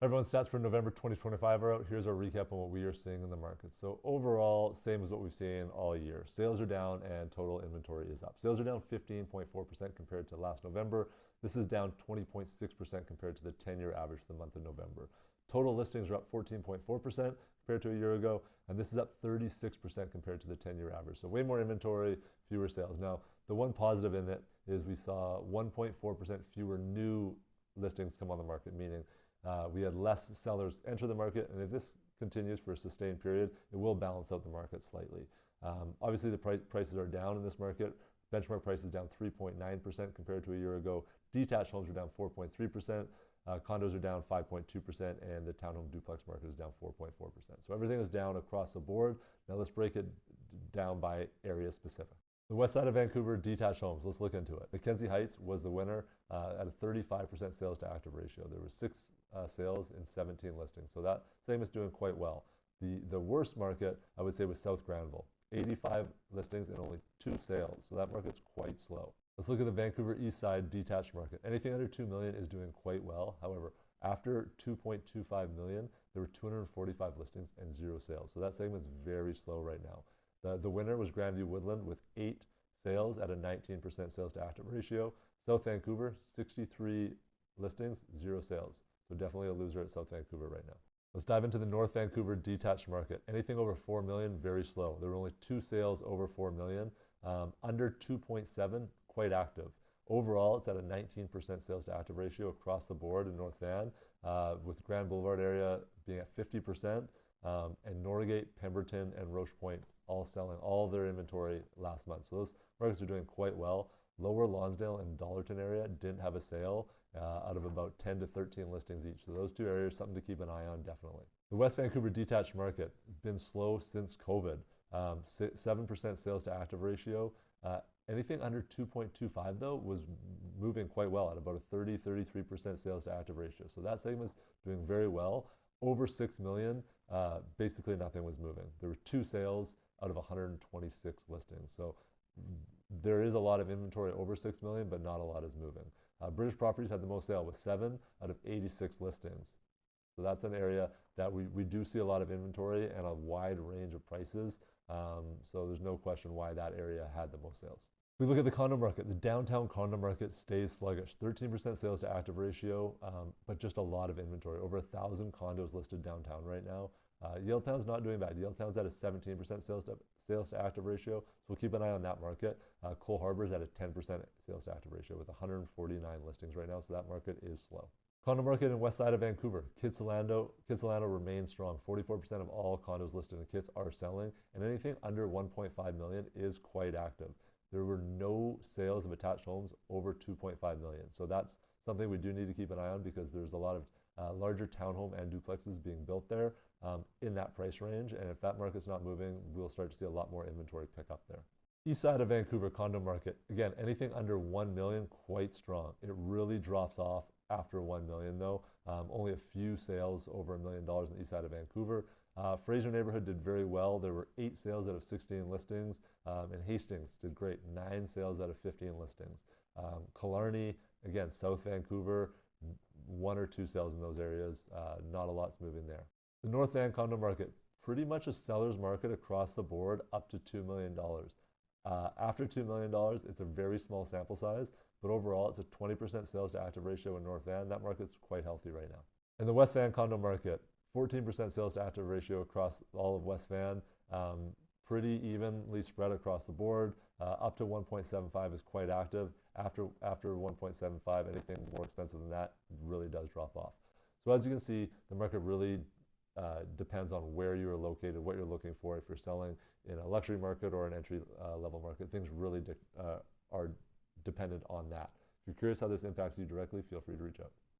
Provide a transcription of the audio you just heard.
Everyone's stats for November 2025 are out. Here's our recap on what we are seeing in the market. So overall, same as what we've seen all year. Sales are down and total inventory is up. Sales are down 15.4% compared to last November. This is down 20.6% compared to the 10-year average for the month of November. Total listings are up 14.4% compared to a year ago, and this is up 36% compared to the 10-year average. So way more inventory, fewer sales. Now, the one positive in it is we saw 1.4% fewer new listings come on the market, meaning we had less sellers enter the market, and if this continues for a sustained period, it will balance out the market slightly. Obviously, the prices are down in this market. Benchmark price is down 3.9% compared to a year ago. Detached homes are down 4.3%. Condos are down 5.2%, and the townhome duplex market is down 4.4%. So everything is down across the board. Now let's break it down by area specific. The west side of Vancouver, detached homes. Let's look into it. Mackenzie Heights was the winner at a 35% sales to active ratio. There were 6 sales in 17 listings. So that same is doing quite well. The worst market, I would say, was South Granville. 85 listings and only 2 sales. So that market's quite slow. Let's look at the Vancouver east side detached market. Anything under 2 million is doing quite well. However, after 2.25 million, there were 245 listings and 0 sales. So that segment's very slow right now. The winner was Grandview Woodland with 8 sales at a 19% sales to active ratio. South Vancouver, 63 listings, 0 sales. So definitely a loser at South Vancouver right now. Let's dive into the North Vancouver detached market. Anything over 4 million, very slow. There were only 2 sales over 4 million. Under 2.7, quite active. Overall, it's at a 19% sales to active ratio across the board in North Van, with Grand Boulevard area being at 50%, and Norgate, Pemberton, and Roche Point all selling all their inventory last month. So those markets are doing quite well. Lower Lonsdale and Dollarton area didn't have a sale out of about 10 to 13 listings each. So those 2 areas, something to keep an eye on, definitely. The West Vancouver detached market, been slow since COVID. 7% sales to active ratio. Anything under 2.25 though was moving quite well at about a 33% sales to active ratio. So that segment's doing very well. Over 6 million, basically nothing was moving. There were 2 sales out of 126 listings. So there is a lot of inventory over 6 million, but not a lot is moving. British Properties had the most sale with 7 out of 86 listings. So that's an area that we do see a lot of inventory and a wide range of prices. So there's no question why that area had the most sales. If we look at the condo market, the downtown condo market stays sluggish. 13% sales to active ratio, but just a lot of inventory. Over 1,000 condos listed downtown right now. Yaletown's not doing bad. Yaletown's at a 17% sales to active ratio, so we'll keep an eye on that market. Cole Harbour's at a 10% sales to active ratio with 149 listings right now, so that market is slow. Condo market in west side of Vancouver. Kitsilano remains strong. 44% of all condos listed in Kits are selling, and anything under 1.5 million is quite active. There were no sales of attached homes over 2.5 million. So that's something we do need to keep an eye on because there's a lot of larger townhome and duplexes being built there in that price range. And if that market's not moving, we'll start to see a lot more inventory pick up there. East side of Vancouver condo market. Again, anything under 1 million, quite strong. It really drops off after 1 million though. Only a few sales over $1 million on the east side of Vancouver. Fraser neighborhood did very well. There were 8 sales out of 16 listings, and Hastings did great, 9 sales out of 15 listings. Killarney, again, South Vancouver, 1 or 2 sales in those areas. Not a lot's moving there. The North Van condo market, pretty much a seller's market across the board, up to $2 million. After $2 million, it's a very small sample size, but overall, it's a 20% sales to active ratio in North Van. That market's quite healthy right now. In the West Van condo market, 14% sales to active ratio across all of West Van, pretty evenly spread across the board. Up to 1.75 is quite active. After 1.75, anything more expensive than that really does drop off. So as you can see, the market really depends on where you are located, what you're looking for. If you're selling in a luxury market or an entry level market, things really are dependent on that. If you're curious how this impacts you directly, feel free to reach out.